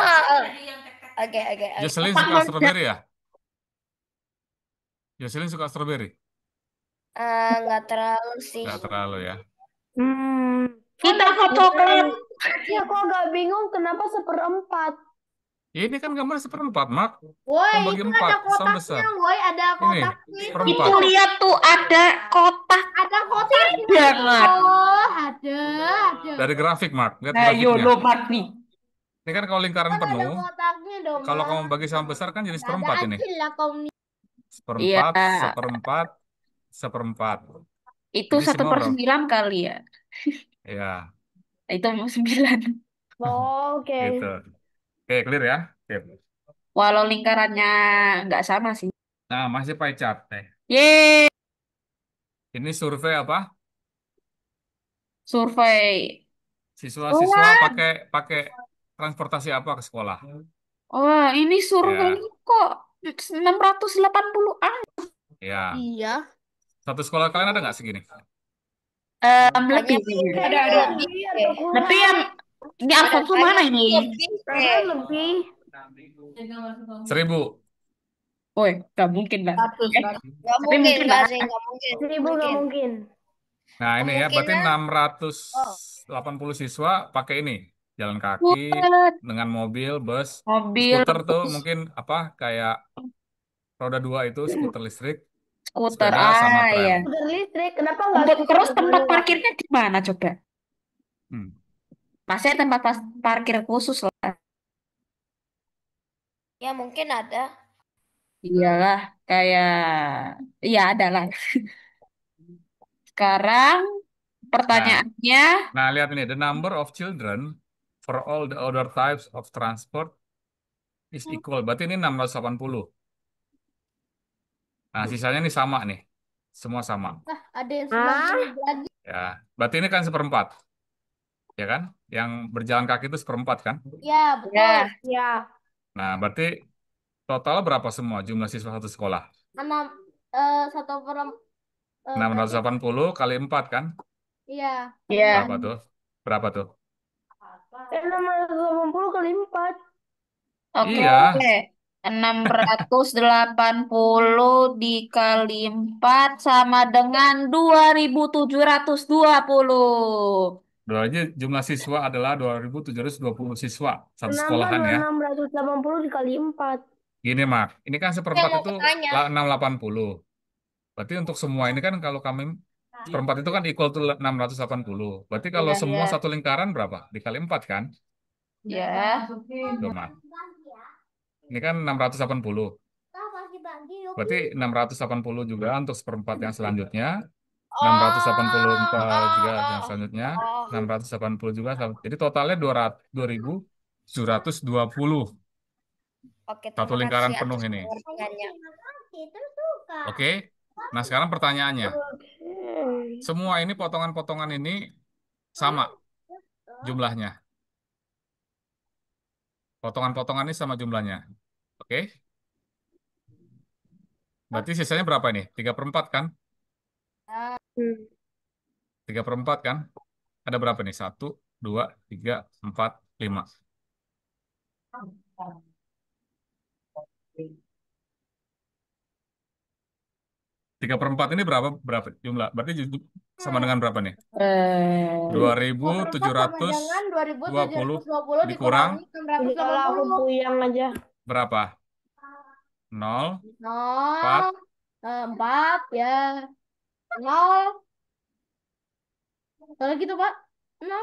Oke. Jocelyn suka stroberi ya? Jocelyn suka stroberi? Nggak terlalu sih. Nggak terlalu ya. Kita kok coklat. Ya aku agak bingung kenapa seperempat. Ini kan gambar seperempat, Mark. Woi, Membagi itu 4 ada sama kotaknya, besar. woi, ada Ini, kotaknya. seperempat. Itu lihat tuh ada kotak. Ada kotaknya. Banget. Oh, ada. Dari grafik, Mark. Lihat Ayo grafiknya. lo Mat nih. Ini kan kalau lingkaran Kan ada penuh, kotaknya dong, kalau Mas. kamu bagi sama besar kan jadi Ada seperempat ini. acil lah kau nih. Seperempat, Iya. seperempat, seperempat. Itu Jadi semua berapa? 1/9 kali ya. Ya, Itu 9. Oh, oke. gitu. Oke, clear ya? Oke. Walau lingkarannya nggak sama sih. Nah, masih pie chart. Yeay, Ini survei apa? survei. Siswa-siswa pakai pakai transportasi apa ke sekolah? Wah, ini survei Ya, kok 680 an. ya. Iya. Satu sekolah kalian ada nggak segini? Lebih. Ada Lebih. Tapi yang ini Alfonso mana ini? Karena lebih. 1000. Woi, nggak mungkin lah. 100, Eh, 100. Nggak tapi mungkin, mungkin nggak lah. sih, nggak mungkin. 1000 nggak mungkin. Nah, ini ya, berarti Kemungkinan- 680 siswa pakai ini. Jalan kaki, Buat dengan mobil, bus, mobil, skuter tuh bus, mungkin apa kayak roda 2 itu skuter listrik, skuter. sepeda sama Ah, tram. ya. Udah listrik, kenapa nggak Terus skuter tempat manual? parkirnya di mana coba? Hmm. Pasti ada tempat parkir khusus lah. Ya mungkin ada. Iyalah, kayak ya ada lah. Sekarang Nah, pertanyaannya, nah lihat ini, the number of children for all the other types of transport is equal. Berarti ini 680. Nah, sisanya ini sama nih. Semua sama. Ada yang 90 lagi. Ya, berarti ini kan seperempat. Ya kan? Yang berjalan kaki itu seperempat kan? Ya, betul. ya, Ya, Nah, berarti total berapa semua jumlah siswa satu sekolah? 6 1 per 680 kali 4 kan? iya. ya. Berapa tuh? Berapa tuh? 680 kali 4. Oke, Iya, 680 dikali 4 sama dengan 2720. berarti jumlah siswa adalah 2.720 siswa satu Kenapa sekolahan ya. 680 dikali 4? Gini, Mak. Ini kan Yang seperempat mau itu bertanya. 680. Berarti untuk semua ini kan kalau kami seperempat itu kan equal to 680. Berarti kalau Iya, semua iya. satu lingkaran berapa? Dikali 4 kan? Ya, Tuh, Mak. Ini kan 680. Berarti 680 juga untuk seperempat yang selanjutnya. 684 juga yang selanjutnya. 680 juga. Jadi totalnya 2.720. Oke, Satu terima lingkaran kasih penuh atas ini. pengertiannya. Oke. Nah, sekarang pertanyaannya. Oke. Semua ini potongan-potongan ini sama jumlahnya. Potongan-potongan ini sama jumlahnya. Oke. Berarti sisanya berapa nih? 3/4 kan? Hmm. 3/4 kan? Ada berapa nih? 1, 2, 3, 4, 5. 3/4 ini berapa berapa jumlah? Berarti sama dengan berapa nih? Eh, 4/4 sama dengan 2720 2720 dikurang dikurangi Udahlah aku 680. puyang aja. berapa? 0, 4, 0, 4 ya. 0. Kalau gitu, Pak. 0.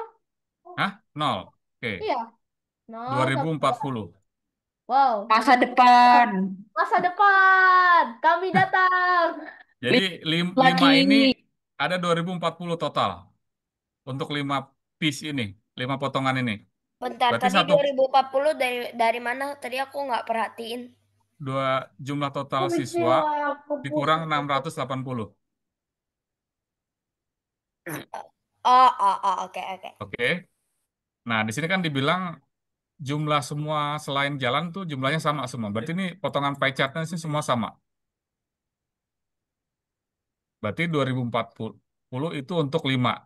hah? 0. Oke. Iya. 0 2040. Wow. masa depan. Masa depan. Kami datang. Jadi Lagi 5 ini ada 2040 total untuk 5 piece ini, 5 potongan ini. Bentar, Berarti tadi satu 2040 dari mana? Tadi aku nggak perhatiin. jumlah total siswa dikurang 680. Oh, oh, oh, oke, oke. Oke. Nah, di sini kan dibilang jumlah semua selain jalan tuh jumlahnya sama semua. Berarti ini potongan pie chart-nya sih semua sama. Berarti 2040 itu untuk 5,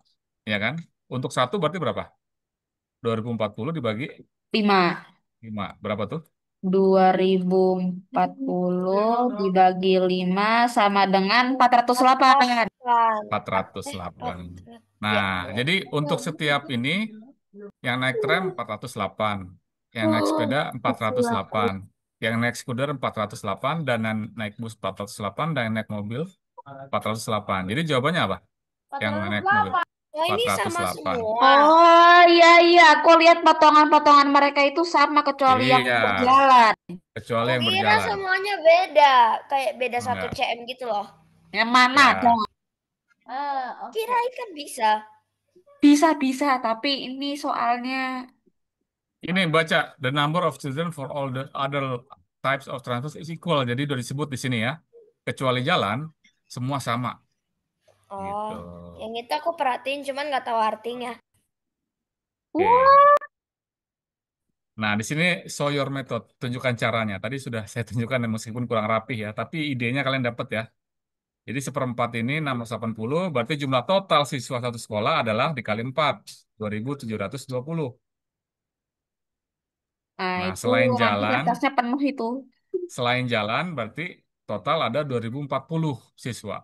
ya kan? Untuk satu berarti berapa? 2040 dibagi 5. 5. Berapa tuh? 2040 dibagi 5 sama dengan 408. 408. Ya, Nah, jadi untuk setiap ini yang naik tram 408, yang naik sepeda 408, yang naik skuter 408, dan yang naik bus 408, dan yang naik mobil 408. Jadi jawabannya apa? Yang naik mobil 408. oh ini sama 408. semua. Oh iya iya, aku lihat potongan-potongan mereka itu sama kecuali yang Iya, berjalan. kecuali Aku yang kira berjalan. semuanya beda, kayak beda 1 Enggak. cm gitu loh. Yang mana Ya. dong? Oke. Kirain kan bisa. Bisa-bisa, tapi ini soalnya Ini baca, the number of children for all the other types of transport is equal. Jadi udah disebut di sini ya. Kecuali jalan, semua sama. Oh, Gitu. yang itu aku perhatiin cuman nggak tahu artinya. Oke. Nah, di sini show your method, tunjukkan caranya. Tadi sudah saya tunjukkan ya, meskipun kurang rapih ya, tapi idenya kalian dapat ya. Jadi 1/4 ini 680, berarti jumlah total siswa satu sekolah adalah dikali 4, 2720. nah Nah, itu nanti kertasnya penuh itu. selain jalan berarti total ada 2040 siswa.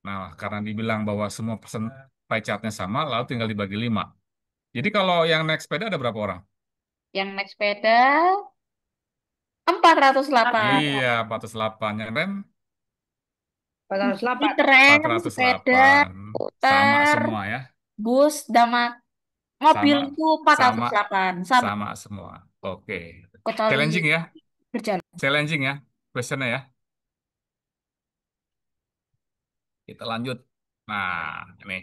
Nah, karena dibilang bahwa semua persen pie chart-nya sama, lalu tinggal dibagi 5. Jadi kalau yang naik sepeda ada berapa orang? Yang naik sepeda 408. Iya, 408. Yang rem 408. Ini tren, sepeda, 408. Sama skuter, semua ya. bus, sama mobil Sama itu empat sama ratus delapan sama sama semua. Oke. kecuali Challenging ya. berjalan. Challenging ya. Questionnya ya. Kita lanjut. Nah, ini.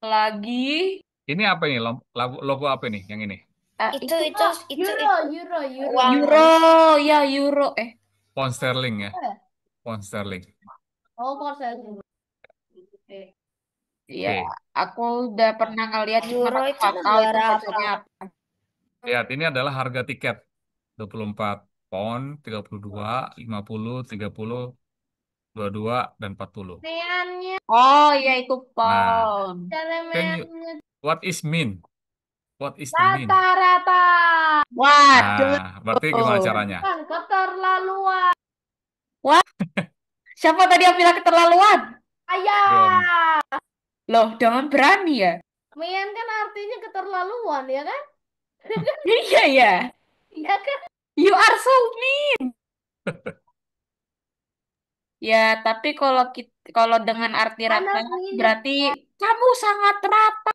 Lagi Ini apa ini? Logo apa ini? Yang ini? Itu Euro. uang Euro, ya Euro. Pound sterling ya. Pound sterling. Oh, korsel. Ya, Oke. aku udah pernah ngeliat cuma euro aku itu nggak tahu itu negara konsepnya apa? apa. Lihat, ini adalah harga tiket. 24 pound, 32, 50, 30, 22, dan 40. Meannya, Oh, ya itu Nah, pound. cara can you, meannya what is mean? What is the mean? rata-rata. Waduh. Nah, berarti gimana caranya? Kan keterlaluan. Wah, siapa tadi yang bilang keterlaluan? Dom. Ayah. Loh, jangan berani ya. Mean kan artinya keterlaluan, ya kan? Iya ya. Iya kan? You are so mean. Ya, tapi kalau dengan arti rata Anak ini berarti kamu sangat rata.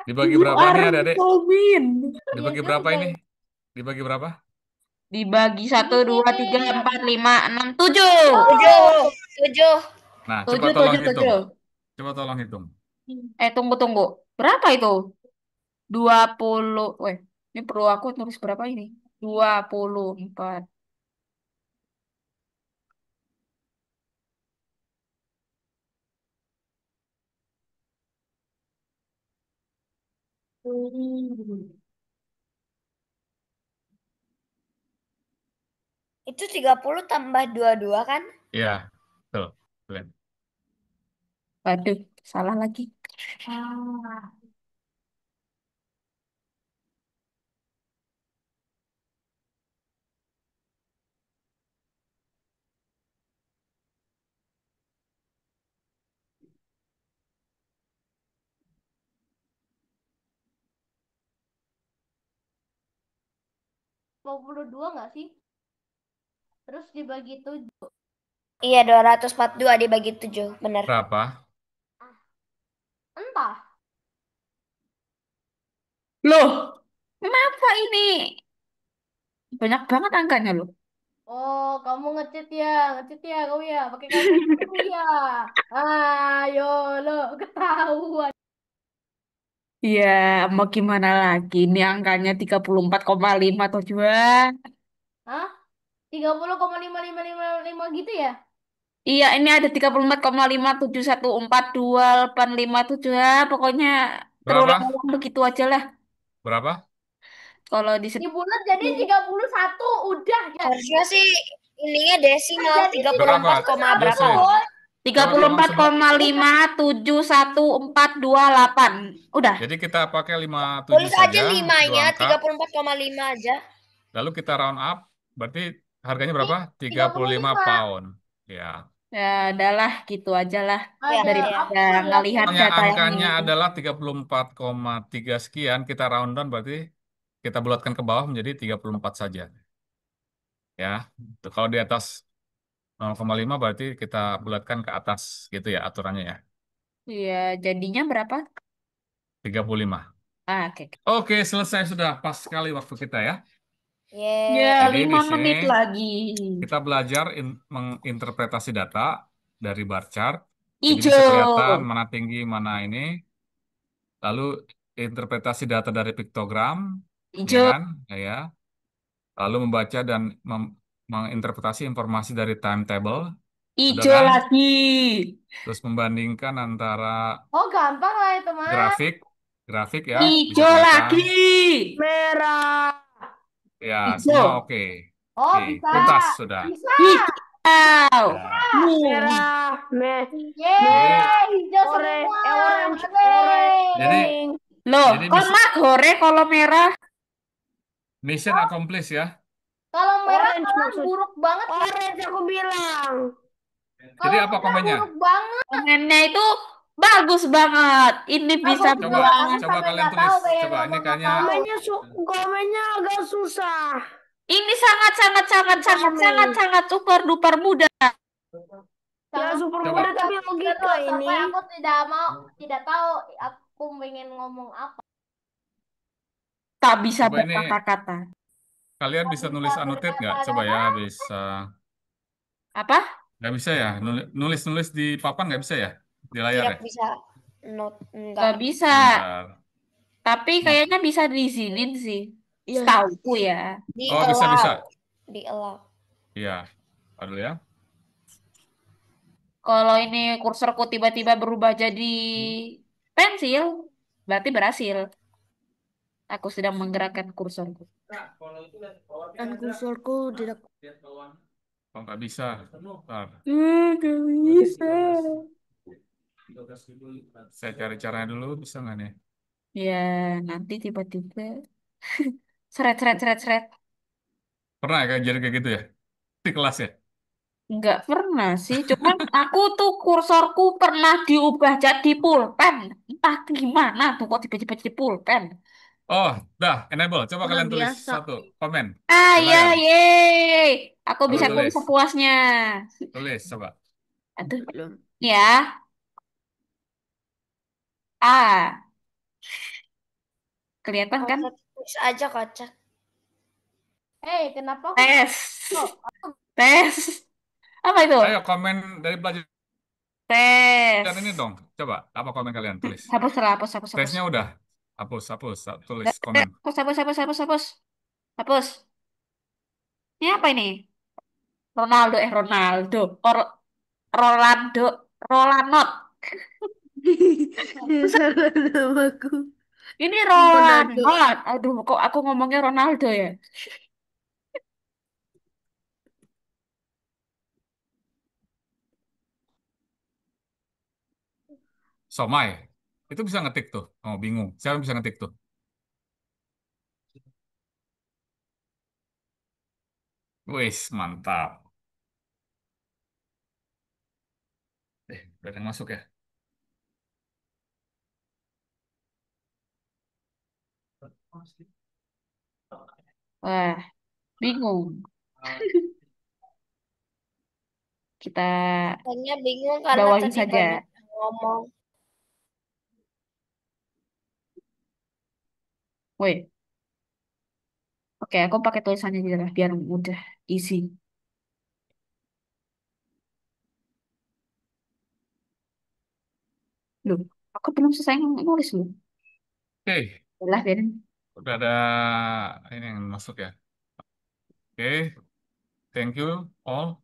Dibagi You berapa nih are adik-adik? so mean. Dibagi Iya berapa juga ini? ya. Dibagi berapa? Dibagi 1, 2, 3, 4, 5, 6, 7. 7. Nah, coba 7, tolong 7, hitung. 7. Coba tolong hitung. Tunggu, tunggu. Berapa itu? 20. Weh, ini perlu aku tulis berapa ini? 24. Itu 30 tambah 22 kan? Iya, betul. Betul. Waduh, salah lagi. 52 nggak sih? Terus dibagi 7. Iya, 242 dibagi 7, benar. Berapa? Entah. Loh, kenapa ini? Banyak banget angkanya loh. Oh, kamu ngecit ya, kau ya, pakai kalkulator ya. Ayo lo, ketahuan. Ya, mau gimana lagi? Ini angkanya 34,5 atau juga. Hah? 30,5555 gitu ya? Iya, ini ada 34,57142,857 ya. Pokoknya Berapa? terulang-ulang begitu aja lah. Berapa? Kalau di Dibulat jadi 31, udah ya. Harusnya sih ininya desimal Jadi 34, Berapa, berapa? Jocelyn? boy. Coba tolong sebut. 34,5711428. Udah. Jadi kita pakai 57 Tulis aja saja, 2 limanya, angka. 34,5 aja. Lalu kita round up, berarti harganya berapa? 35 35. pound. Ya. Ya, adalah gitu aja lah. Ada Daripada apa ya? ngelihat Soalnya data yang angkanya ini. adalah 34,3 sekian, kita round down berarti kita bulatkan ke bawah menjadi 34 saja. Ya. Kalau di atas 0,5 berarti kita bulatkan ke atas gitu ya aturannya ya. Iya, jadinya berapa? 35. Ah, oke. Oke, selesai sudah pas sekali waktu kita ya. Ya, Yeay. Jadi di 5 sini menit lagi. kita belajar menginterpretasi data dari bar chart. Jadi bisa kelihatan Ijo. mana tinggi, mana ini. Lalu interpretasi data dari piktogram, ya Ijo. kan? Ya. Lalu membaca dan menginterpretasi informasi dari timetable, sudah Ijo kan? lagi. Terus membandingkan antara Oh, gampang lah itu mah. grafik, grafik ya, bisa Ijo kelihatan. lagi. Merah. Ya, semua Ijo. oke. Oh, Oke, bisa. tuntas sudah. Bisa. Hijau. Ya. Merah. Yeay, hijau Orange. semua. Orange. Yeay. Jadi, Kuning. Loh, jadi kok mak hore kalau merah? mission accomplished ya. Kalau merah Orange malah maksud. buruk banget. Orange aku bilang. Jadi Kalau apa merah komennya? buruk banget. Komennya itu bagus banget. Ini bisa Aku Coba, juga, aku buat. coba sampai kalian nggak tulis. tahu pengen Coba ini ngomong kayaknya apa. Komennya agak susah. Ini sangat sangat sangat sangat Dipahami. sangat sangat super duper mudah. Ya Sangat super Coba. mudah tapi logika terus ini. sampai aku tidak tahu aku pengen ngomong apa. Tak bisa Coba ini berkata-kata. kalian bisa nulis annotate nggak? Coba ya, bisa. Apa? Nggak bisa ya? Nulis-nulis di papan nggak bisa ya? Di layar Tidak ya? bisa. Enggak. Gak bisa. Bentar. Tapi Nah, kayaknya bisa diizinin sih. Iya. Setauku ya. Di oh, bisa. Di allow. Iya. Aduh ya. Kalau ini kursorku tiba-tiba berubah jadi pensil, berarti berhasil. Aku sedang menggerakkan kursorku. Dan kursorku tidak. Oh, nggak bisa. Bentar. Gak bisa. Saya cari caranya dulu, bisa nggak nih? Ya, nanti tiba-tiba seret seret seret seret. Pernah ya jadi kayak gitu ya? Di kelas ya? Nggak pernah sih, cuman aku tuh kursorku pernah diubah jadi pulpen. Entah gimana tuh kok tiba-tiba jadi pulpen. Oh, dah, enable. Coba Udah kalian tulis biasa. satu komen Ah di ya, layar. yeay. Aku Coba bisa tulis tulis. sepuasnya. Tulis, coba. Aduh, Belum. ya. A. Kelihatan kan? Kocak. Tulis aja kocak. Kenapa aku Tes. oh, Tes. Apa itu? Ayo komen dari pelajaran Tes. ini dong. Coba, apa komen kalian? Tulis. Hapus lah, hapus, hapus, hapus. Tesnya udah. Hapus. Tulis komen. Hapus, hapus, hapus, hapus, hapus. Hapus. Ini apa ini? Ronaldo. Rolando. Rolanot. Salah namaku. Ini Ronaldo. Rolanot. Aduh, kok aku ngomongnya Ronaldo ya? Somai. Itu bisa ngetik tuh. Oh, bingung. Siapa yang bisa ngetik tuh? Wis, mantap. Udah ada yang masuk ya? Wah, bingung. Kita Hanya bingung karena bawahi tadi saja. banyak yang ngomong. Woi, oke, aku pakai tulisannya aja lah, biar mudah, easy. Loh, aku belum selesai nulis loh. Oke, Udah, biarin. udah ada ini yang masuk ya. Oke, thank you all.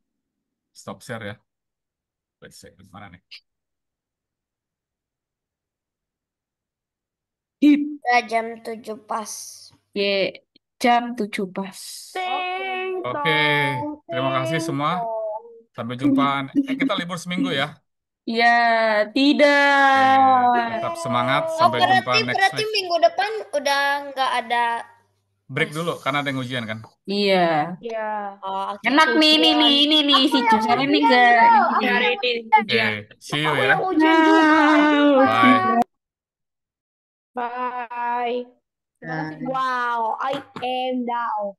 Stop share ya. Let's see, mana nih? Hip. Udah jam 7 pas. Ye, jam 7 pas. Ting Oke, tong, terima kasih ting semua. tong. Sampai jumpa. Kita libur seminggu ya. Ya, tidak. Tetap semangat. Oh, Sampai jumpa berarti next berarti next. minggu depan udah nggak ada Break les. dulu karena ada yang ujian kan. Iya. Ya. Oh, oke. Enak nih, ini nih, Ujian. ini nih, si Aku yang Jusan ini ujian, gak bro. ini. Hari ini Oke, ujian. see you Aku ya. yang ujian juga. Bye. Bye. Terima kasih. Wow, I am now.